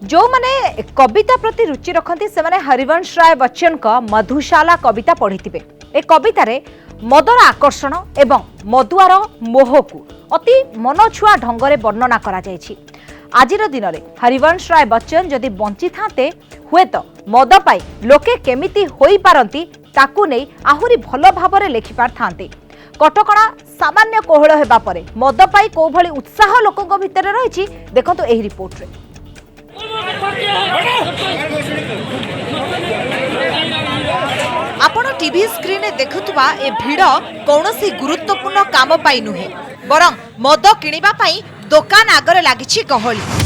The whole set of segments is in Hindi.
जो माने कविता प्रति रुचि रखती से माने हरिवंश राय बच्चन का मधुशाला कविता पढ़ी ए कवितार मदर आकर्षण एवं मदुआर मोह को अति मनछुआ ढंगरे वर्णना करा जायछि। आजिर दिन में हरिवंश राय बच्चन जदि बंची थाते हुए तो मद पाई लोके केमिति होई पारंती ताकू नहीं आहुरी भल भावरे लेखि पारथांते। कटकणा सामान्य कोहल हेबा परे मद पाई को भली उत्साह लोकक भितर रहिछि देखंतु एही रिपोर्ट रे। आपण टीवी स्क्रीन में देखुवा ए भिड़ कौनसी गुरुत्वपूर्ण काम पाई नुहे बरं मद किनिबा पाई दुकान आगरे लागिछि गहली।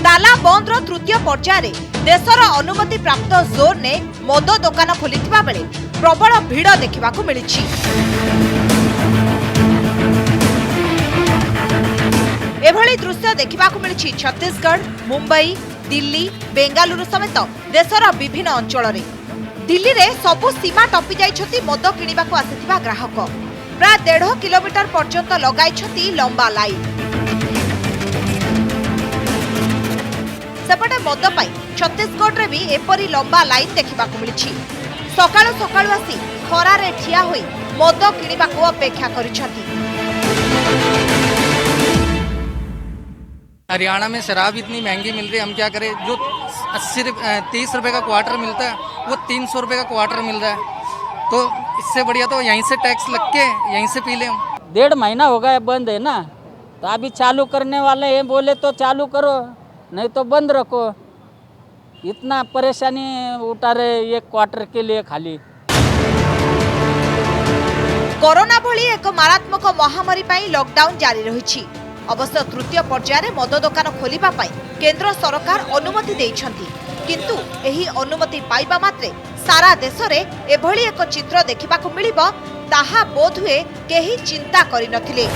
ताला बंद रो तृतीय पर्याय देशर अनुमति प्राप्त जोन ने मद दुकान खोलिथिबा बेले प्रबल भिड़ देखिबाकू मिलिछि। एभली दृश्य देखिबाकू मिलिछि छत्तीसगढ़, मुंबई, दिल्ली, बेंगालुरु समेत देशर विभिन्न अंचल रे। दिल्ली रे सबु सीमा टपी जाइछथि मद किनिबाकू आसिथिबा ग्राहक प्राय 1.5 किलोमीटर पर्यंत लगाइछथि लंबा लाइन। सेपटे मद पाई छत्तीसगढ़ रे भी एपरी लंबा लाइन देखिबाकू मिलिछि। सकाळु सकाळु आसी खरारे ठिया होई मद किनिबाकू अपेक्षा करिछथि। हरियाणा में शराब इतनी महंगी मिल रही है, हम क्या करें। जो 30 रुपए का क्वार्टर मिलता है वो 300 रुपए का क्वार्टर मिल रहा है, तो इससे बढ़िया तो यहीं से टैक्स लग के यहीं से पी लें। 1.5 महीना हो गया बंद है ना, तो अभी चालू करने वाले हैं, बोले तो चालू करो नहीं तो बंद रखो। इतना परेशानी उठा रहे एक क्वार्टर के लिए खाली। कोरोना भली एक मारात्मक महामारी पाई लॉकडाउन जारी रही। अवश्य तृतीय पर्यायर मद दुकान खोलिबा पाई केंद्र सरकार अनुमति देइछंती, किंतु एही अनुमति पाइबा मात्रे सारा देश रे एभली एक चित्र देखिबाकू मिलिबो ताहा बोध हुए केही चिंता करि नथिले।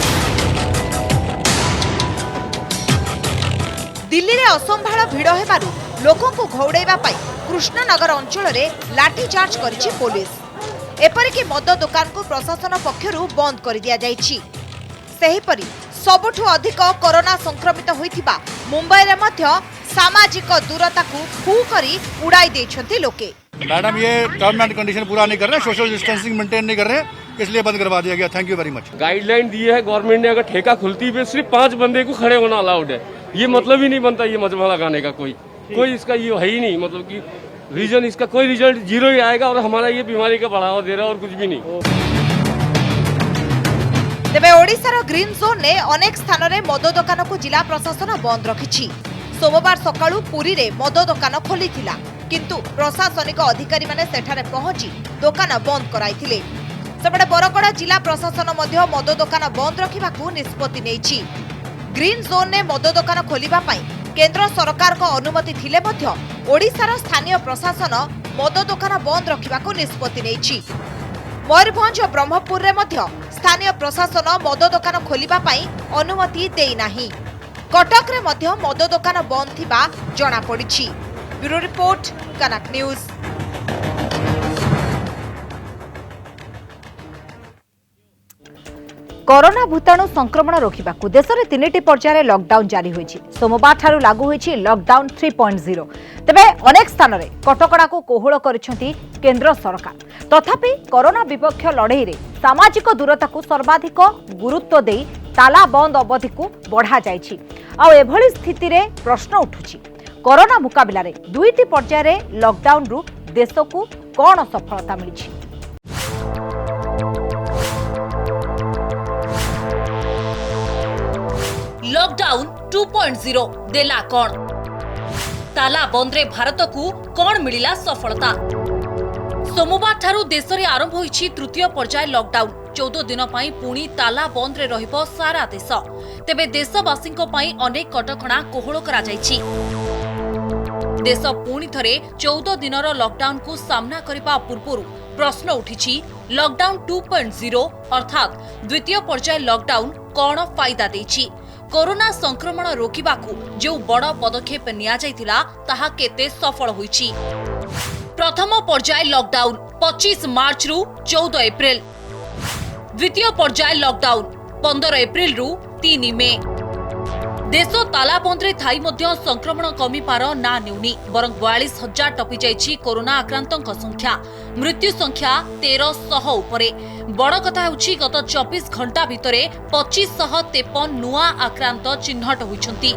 दिल्ली रे असंभाळ भिड़ हेबारु लोकंकु घौड़ाइबा पाई कृष्णनगर अंचल रे लाठी चार्ज करिछि पुलिस। एपरिकि मद दुकान को प्रशासन पक्षरु बंद कर दिया जाइछि। सेहिपरि सबुठु अधिक कोरोना संक्रमित होइथिबा मुंबई रे मध्य सामाजिक दूरता को फू करी उड़ाई देछंती लोके। मैडम ये टर्म एंड कंडीशन पूरा नहीं कर रहे, सोशल डिस्टेंसिंग मेंटेन नहीं कर रहे, इसलिए बंद करवा दिया गया। Thank you very much. Guideline दी है गवर्नमेंट ने, अगर ठेका खुलती है सिर्फ 5 बंदे को खड़े होना अलाउड है। ये मतलब ही नहीं बनता ये मजमा लगाने का, कोई इसका ये है ही नहीं, मतलब कि रीजन इसका कोई रिजल्ट 0 ही आएगा और हमारा ये बीमारी का बढ़ावा दे रहा है और कुछ भी नहीं। तेबे ओडिशार ग्रीन जोन ने अनेक स्थान रे मद दुकान को जिला प्रशासन बंद रखिछि। सोमवार सकाळु पुरी रे मद दुकान खोलिथिला, किंतु प्रशासनिक अधिकारी माने सेठारे पहुंची दुकान बंद कराइथिले। सेपटे बरगड़ जिला प्रशासन मध्य मद दुकान बंद रखिबाकू निष्पत्ति नेइछि। ग्रीन जोन ने मद दुकान खोलिबा पाई केंद्र सरकार को अनुमति थिले मध्य ओडिशार स्थानीय प्रशासन मद दुकान बंद रखिबाकू निष्पत्ति नेइछि। मयूरभंज और ब्रह्मपुर रे मध्य स्थानीय प्रशासन मद दुकान खोलिबा पाई अनुमति देई नाही। कटक रे मध्य मद दुकान बंद थिबा जणा पड़िछि। ब्यूरो रिपोर्ट, कनक न्यूज। कोरोना भूताणु संक्रमण रोकबाकू देश में 3टी पर्यायर लॉकडाउन जारी होइछि। सोमवार ठारू लागू होइछि लॉकडाउन 3.0। तेबे अनेक स्थान रे कटकड़ा को कोहल करिसेंती केंद्र सरकार। तथापि कोरोना विपक्ष लड़ाई रे सामाजिक दूरता को सर्वाधिक गुरुत्व देई ताला बंद अवधि को बढ़ा जाइछि। आ एभली स्थिति रे प्रश्न उठुछि, कोरोना मुकाबिला रे 2टी पर्यायर लॉकडाउन रु देश को कोन सफलता मिलिछि। लॉकडाउन 2.0 देला कौन? ताला बंद रे भारत को कौन मिलिला सफलता? सोमवार ठारू देश रे आरंभ होइछि तृतीय पर्याय लॉकडाउन। 14 दिन पाई पुणी ताला बंद रे रहिबो सारा देश। तेबे देशवासींको पाई अनेक कटकणा कोहल करा जाइछि। देश पुणी थरे 14 दिनर लॉकडाउन को सामना करिबा पूर्वरु प्रश्न उठिछि लॉकडाउन 2.0 अर्थात द्वितीय पर्याय लॉकडाउन कौन फायदा देछि? कोरोना संक्रमण रोकिबाकू जो बड़ पदक्षेप निया जाइतिला ताहा केते सफल होइछि? प्रथम पर्याय लॉकडाउन 25 मार्च रु 14 एप्रिल। द्वितीय पर्याय लॉकडाउन 15 एप्रिल रु 3 मे। देश ताला बंदरे थाई मध्य संक्रमण कमिपार ना नेउनी बरं 42,000 टपी जाइछि कोरोना आक्रांतक संख्या। मृत्यु संख्या 1300 उपरे। बड़ कथा होछि गत 24 घंटा भितरे 2553 नुआ आक्रांत चिन्हट होइछन्ति।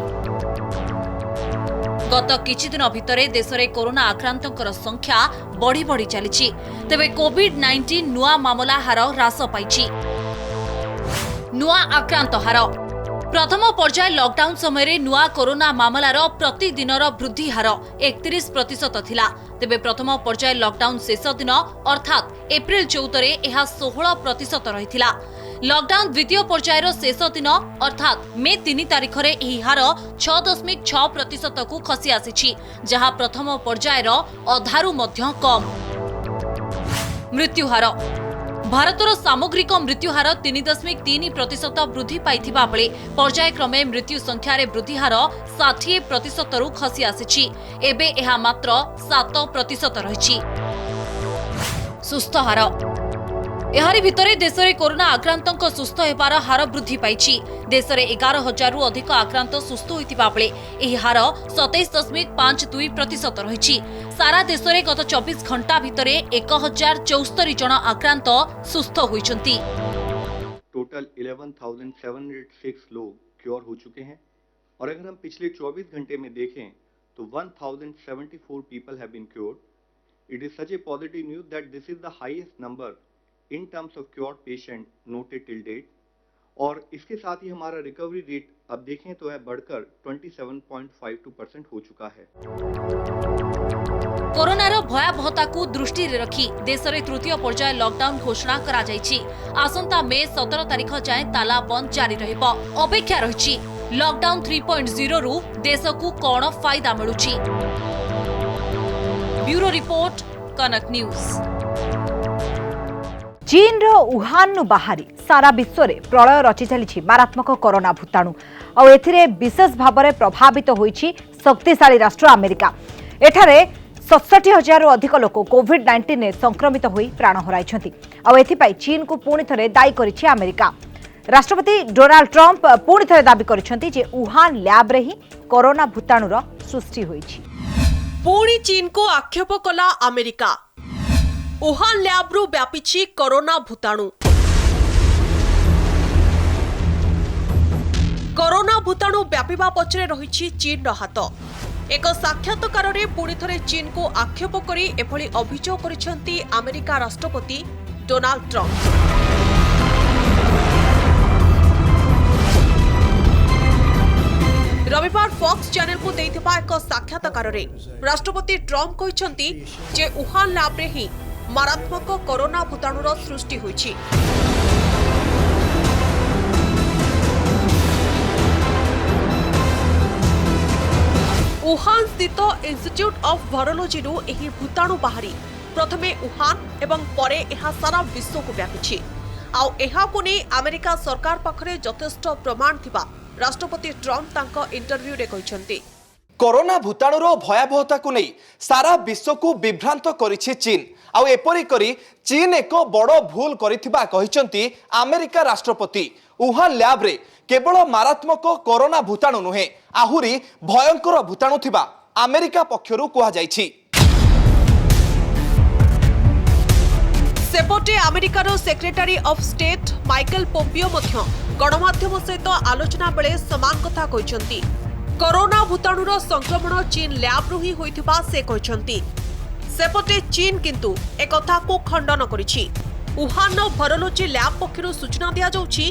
गत किछि दिन भितरे देश में कोरोना आक्रांतकर संख्या बढ़ी बढ़ी चली तेबे कोविड-19 नुआ मामला हार ह्रास पाइछि। नुआ आक्रांत हार प्रथम पर्याय लॉकडाउन समय नुआ कोरोना मामलार प्रतिदिनर वृद्धि हार 31% थिला। तेबे प्रथम पर्याय लॉकडाउन शेष दिन अर्थात एप्रिल 14 रे यह 16% रहिथिला। लॉकडाउन द्वितीय पर्यायर शेष दिन अर्थात मे 3 तारिख रे एही हार 6.6% को खसी आसीछि जहां प्रथम पर्यायर अधारु मध्य कम। मृत्यु हार भारतर सामग्रिक मृत्यु हार 3.3% वृद्धि पाइथिबा बेले पर्यायक्रमे मृत्यु संख्यार वृद्धि हार 60% रु खसी आसीछि। एबे एहा मात्र 7% रहिछि। सुस्थ हार एहारी भितरे देश में कोरोना आक्रांतक सुस्थ हेबार हार वृद्धि पाइछि। देश में 11,000 रु अधिक आक्रांत सुस्थ होइतिबा बेले एही हार 27.52% रहिछि। सारा देश में गत 24 घंटा भितरे 1074 जन आक्रांत सुस्थ होइछन्ति। टोटल 11,706 लोग क्योर हो चुके हैं और अगर हम पिछले 24 घंटे में देखें तो 1,074 people have been cured. It is such a positive news that this is the highest number in terms of cured patient noted till date और इसके साथ ही हमारा रिकवरी रेट अब देखें तो है बढ़कर 27.52% हो चुका है। कोरोनार भयावहता को दृष्टि रे रखी देश में तृतीय पर्याय लॉकडाउन घोषणा करा जायछि। आसंता मे 17 तारिख जाए ताला बंद जारी रहिबो। अपेक्षा रहिछि लॉकडाउन 3.0 रु देश को कोन फायदा मिलुछि। ब्यूरो रिपोर्ट कनक न्यूज। चीन रो वुहान नु बाहरी सारा विश्व रे प्रलय रचि चली मारात्मक कोरोना भूताणु और एथिरे विशेष भाव में प्रभावित होईछि शक्तिशाली राष्ट्र अमेरिका। एठारे 67,000 रु अधिक लोक कोविड-19 ने संक्रमित होई प्राण हराइछन्ति और एथिपाई चीन को पुणी थरे दायी करिछि अमेरिका। राष्ट्रपति डोनाल्ड ट्रंप पुणी थरे दाबी करिछन्ति जे वुहान लैब रे ही कोरोना भूताणु रो सृष्टि होईछि। पुणी चीन को आक्षेप कला अमेरिका। वुहान लैब्रु व्यापी कोरोना भूताणु। कोरोना भूताणु व्यापीबा पछरे रहिछि चीन हाथ। एक साक्षात्कार रे पुणी थरे चीन को आक्षेप करी एभली अभियोग करिसेंती अमेरिका राष्ट्रपति डोनाल्ड ट्रंप। रविवार फॉक्स चैनल को देइथिबा एक साक्षात्कार रे राष्ट्रपति ट्रंप कहिसेंती जे वुहान लैब रे ही मारात्मक कोरोना भूताणुर सृष्टि होइछि। वुहान स्थित इंस्टीट्यूट ऑफ वायरोलॉजी रु एही भूताणु बाहरी प्रथमे वुहान एवं परे एहा सारा विश्व को व्यापिछि। आउ एहाकु नै अमेरिका सरकार पाखरे यथेष्ट प्रमाण थिबा राष्ट्रपति ट्रंप तांको इंटरव्यू रे कहिसंती। कोरोना भूताणुर भयावहता को नहीं सारा विश्व को विभ्रांत करिछि चीन आउ एपरी करी चीन एक बड़ भूल करिथिबा कहिसंती अमेरिका राष्ट्रपति। वुहान लैब रे केवल मारात्मक कोरोना भूताणु नुहे आहुरी भयंकर भूताणु थिबा अमेरिका पक्षरु कुहा जाइछि। सेपटे अमेरिकार secretary of state Michael Pompeo मध्य गणमाध्यम सहित आलोचना बेले समान कथा कहिसंती। कोरोना भूताणुर संक्रमण चीन लैब रु ही होइथिबा से कहिसंती। सेपटे चीन किंतु एक कथा को खंडन करिछि। वुहान वायरोलॉजी लैब पक्षरु सूचना दिया जाउछि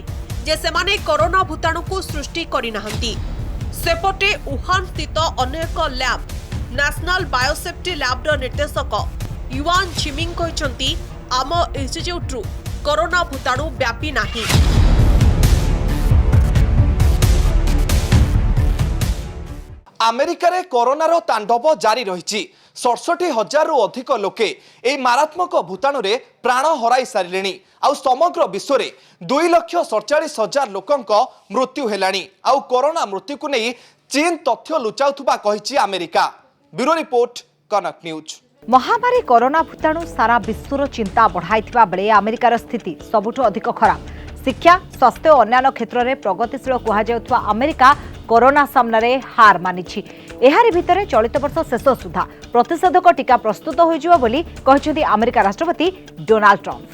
जे सेमाने कोरोना भूताणु को सृष्टि करि नाहंती। सेपटे वुहान स्थित अन्य एक लैब नेशनल बायोसेफ्टी लैब रो निर्देशक युआन छिमिंग कहिसंती आम इंस्टीट्यूट रु कोरोना भूताणु व्यापी नाही। अमेरिका रे कोरोनार तांडव जारी रही 67,000 रु अधिक लोके ए मारात्मक भूताणु रे प्राण हराई सारिलेनी आउ समग्र विश्व रे 2,47,000 लोकंक मृत्यु हेलानी आउ कोरोना मृत्यु को नहीं चीन तथ्य लुचाउथुबा कहिछि अमेरिका। ब्यूरो रिपोर्ट कनक न्यूज। महामारी कोरोना भूताणु सारा विश्वर चिंता बढ़ाइथिबा बेले अमेरिकार स्थिति सबुठ अधिक खराब। शिक्षा स्वास्थ्य और अन्य क्षेत्र में प्रगतिशील कहुवा अमेरिका कोरोना सामने हार मानिछि। एहारि भितरे चलित वर्ष शेष सुधा प्रतिषेधक टीका प्रस्तुत होइजिबो बोली कहिसेंति अमेरिका राष्ट्रपति डोनाल्ड ट्रम्प।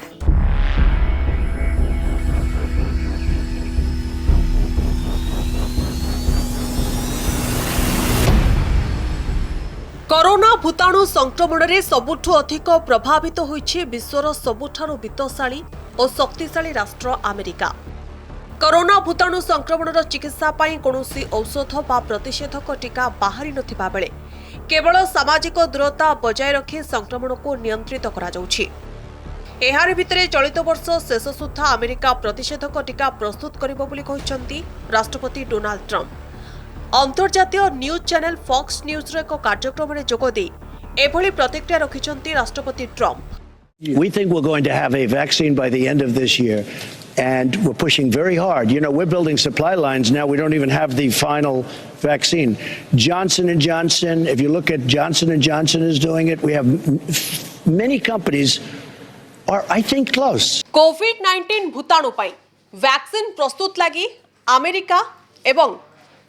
कोरोना भूताणु संक्रमण में सबुठु अधिक प्रभावित होइछि विश्वर सबुठारु वित्तशाली और शक्तिशाली राष्ट्र अमेरिका। कोरोना भूताणु संक्रमण चिकित्सा पाई कौनसी औषध बा प्रतिषेधक टीका बाहरी नथिबा बेले केवल सामाजिक दूरता बजाय रखी संक्रमण को नियंत्रित करा जाउछि। एहारि भितरे चलित वर्ष शेष सुधा अमेरिका प्रतिषेधक टीका प्रस्तुत करिबो बोली कहिसंती राष्ट्रपति डोनाल्ड ट्रम्प। अंतर्जातीय न्यूज चैनल फॉक्स न्यूज एक कार्यक्रम में जोगदे एभली प्रतिक्रिया रखिसंती राष्ट्रपति Trump. We think we're going to have a vaccine by the end of this year, and we're pushing very hard. You know, we're building supply lines now. We don't even have the final vaccine. Johnson & Johnson, if you look at Johnson & Johnson is doing it. We have many companies are, I think, close. कोविड-19 भूताणु पाई वैक्सीन प्रस्तुत लगी अमेरिका एवं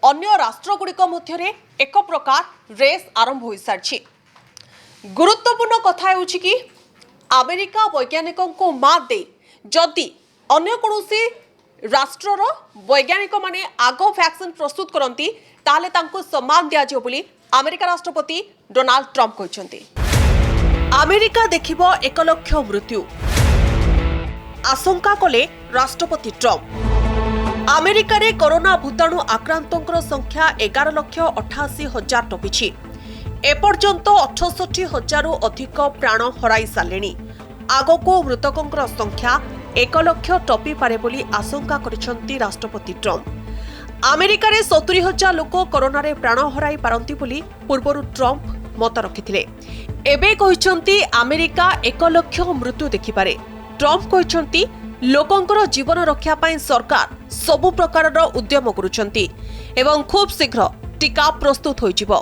अन्य राष्ट्रगुड़िक मध्य एक प्रकार रेस आरंभ हो सारी। गुरुत्वपूर्ण कथा हेउछि कि अमेरिका वैज्ञानिकों को मात दे जदि अन्य कौनसी राष्ट्रर वैज्ञानिक माने आग वैक्सीन प्रस्तुत करती ताले तांको सम्मान दिया बोली अमेरिका राष्ट्रपति डोनाल्ड ट्रम्प कहते। अमेरिका देखिबो 1 लाख मृत्यु आशंका कले राष्ट्रपति ट्रम्प। अमेरिका रे कोरोना भूताणु आक्रांतों संख्या 11,88,000 टपिछि। एपर्यंत 68,000 अधिक प्राण हराई सारे। आगको मृतकों संख्या 1 लाख टपी पारे बोली आशंका करिसेंती राष्ट्रपति ट्रम्प। अमेरिका रे 70,000 लोक कोरोना रे प्राण हराई पारंती बोली पूर्वरु ट्रम्प मत रखिथिले। एबे कहिसेंती अमेरिका 1 लाख मृत्यु देखिपारे। ट्रम्प कहिसेंती लोकंकर जीवन रक्षा पाई सरकार सबु प्रकारर उद्यम करुछंती एवं खूब शीघ्र टीका प्रस्तुत होइजिबो।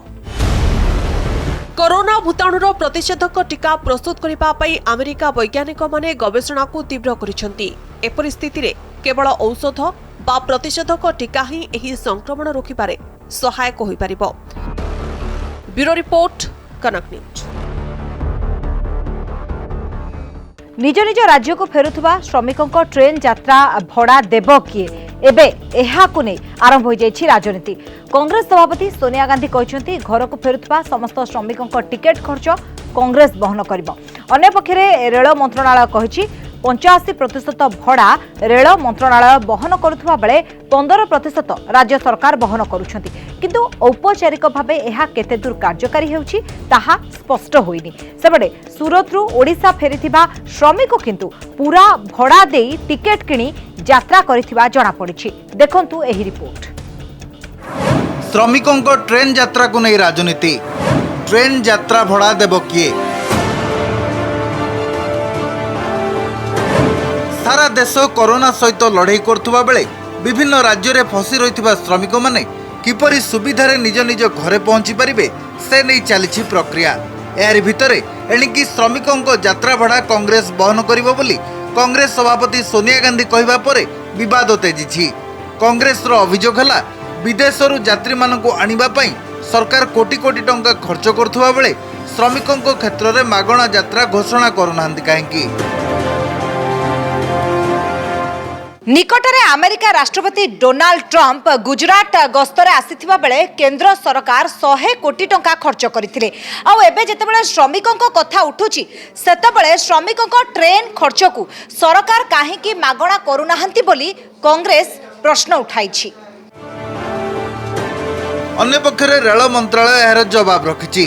कोरोना भूताणुर प्रतिषेधक टीका प्रस्तुत करिबा पाई अमेरिका वैज्ञानिक माने गवेषणा को तीव्र करिसेंती। ए परिस्थिति रे केवल औषध बा प्रतिषेधक टीका ही एही संक्रमण रोकिबारे सहायक होई परिबो। ब्यूरो रिपोर्ट कनक न्यूज। निज निज राज्य को फेरुथुबा श्रमिकों ट्रेन यात्रा भड़ा देव किए एबे एहाकु नै आरंभ हो जाइछि राजनीति। कांग्रेस सभापति सोनिया गांधी कहते घर को फेरुथुबा समस्त श्रमिकों टिकेट खर्च कांग्रेस बहन करिबो। अन्य पक्षरे रेल मंत्रणालय कहिछि 85% भड़ा रेल मंत्रणालय बहन करुथुबा बेले 15% राज्य सरकार बहन करुछंती। किंतु औपचारिक भावे एहा केते दूर कार्यकारी हेउछि ताहा स्पष्ट होइनी। सेबडे सुरतरु ओडिशा फेरिथिबा श्रमिक किंतु पूरा भड़ा देई टिकेट किनी यात्रा करिथिबा जणा पड़िछि। देखंतु एही रिपोर्ट। श्रमिकों को ट्रेन यात्रा को नहीं राजनीति। ट्रेन यात्रा भड़ा देव किए? सारा देश कोरोना सहित लड़ाई करुवा बेले विभिन्न राज्य में फसी रही श्रमिक माने किपरि सुविधारे निज निज घरे पहुंची पारिबे से नहीं चली प्रक्रिया। यार भितरे एणिकी श्रमिकों यात्रा भड़ा कांग्रेस बहन करिबो बोली कांग्रेस सभापति सोनिया गांधी कहवा परे विवाद तेजिछि। कांग्रेस रो अभियोग हला विदेशरू यात्री मानकु आनिबा पई सरकार कोटी कोटी टंका खर्च करथुवा बेले श्रमिकों क्षेत्र में मागणा यात्रा घोषणा करूनाहांती काहेकि। निकटरे अमेरिका राष्ट्रपति डोनाल्ड ट्रम्प गुजरात गस्तरे आसीथिबा बेले केंद्र सरकार 100 कोटी टंका खर्च करथिले। आ एबे जेतेबेले श्रमिकों कथा उठुची सेतेबेले श्रमिकों ट्रेन खर्च को सरकार काहेकि मागणा करूनाहांती बोली कांग्रेस प्रश्न उठाइछि। अन्य पक्षरे रेल मंत्रालय यार जवाब रखिछि।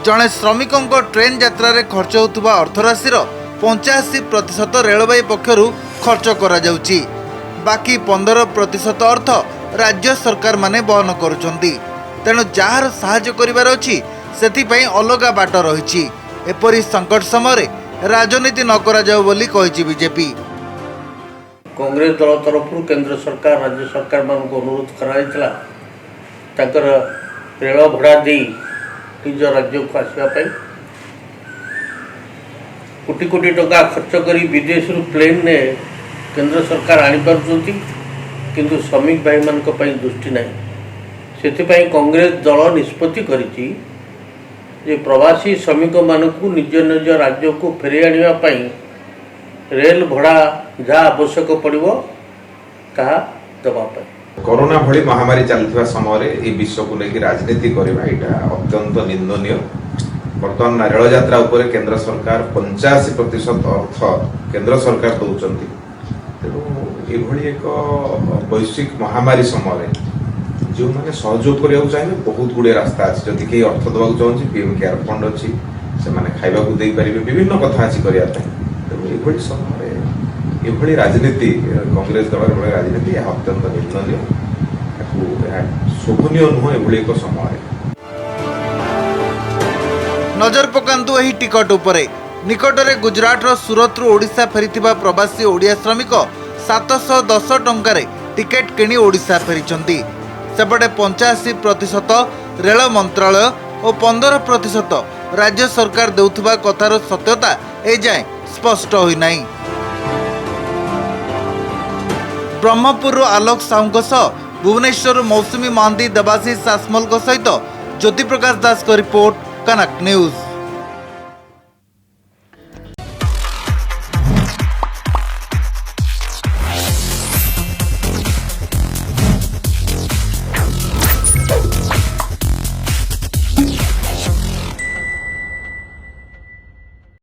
जणे श्रमिकों ट्रेन यात्रा रे खर्च होतुबा अर्थराशि 85% रेलवे पक्षरु खर्च करा जाउछि। बाकी 15% अर्थ राज्य सरकार माने बहन करुछंती। तेणु जार साहाय्य करिवार अछि सेथिपई अलगा बाट रहिछि। एपरि संकट समय राजनीति न करा जाउ बोली कहिछि बीजेपी। कांग्रेस दल तरफ केंद्र सरकार राज्य सरकार मान को अनुरोध कराइतला ताकर रेल भड़ा दे निज राज्य को आसवाई कोटी कोटी टका खर्च करी विदेश प्लेन ने केंद्र सरकार आनी पारुछंती किंतु श्रमिक भाई मान दृष्टि नहीं से कांग्रेस दल निष्पत्ति करिछि जे प्रवासी श्रमिक मानक निज निज राज्य को फेरी आनिबा पई रेल भड़ा जहाँ आवश्यक पड़ो कहा दवाई कोरोना भली महामारी चलता समय ये विश्व को लेकिन राजनीति करवा यहाँ अत्यंत निंदनीय। बर्तमान रेल यात्रा उपर केंद्र सरकार 85% अर्थ केंद्र सरकार दौरान तेणु ये एक वैश्विक महामारी समय जो मैंने सहयोग करने चाहिए बहुत गुड़े रास्ता अच्छे जदि कहीं अर्थ देवाक चाहूँगी पीएम केयर फंड अच्छी से खाइबा पारे विभिन्न कथा अच्छी करने तेणु ये समय ये राजनीति कांग्रेस दल राजनीति यह अत्यंत निंदनीय शोभनीय नुह ये एक समय। नजर पकांतु एही टिकट उपरे निकटरे गुजरात रो सूरत रु ओडिशा फेरिथिबा प्रवासी ओडिया श्रमिक 710 टंकारे टिकेट किणी ओडिशा फेरिचंती। सेपटे 85% रेल मंत्रालय और 15% राज्य सरकार देउथुबा कथार सत्यता ए जाए स्पष्ट होई नाही। ब्रह्मपुर आलोक साहू भुवनेश्वर मौसुमी महांती देवाशीष सासमल सहित ज्योति प्रकाश दास को रिपोर्ट कनक न्यूज।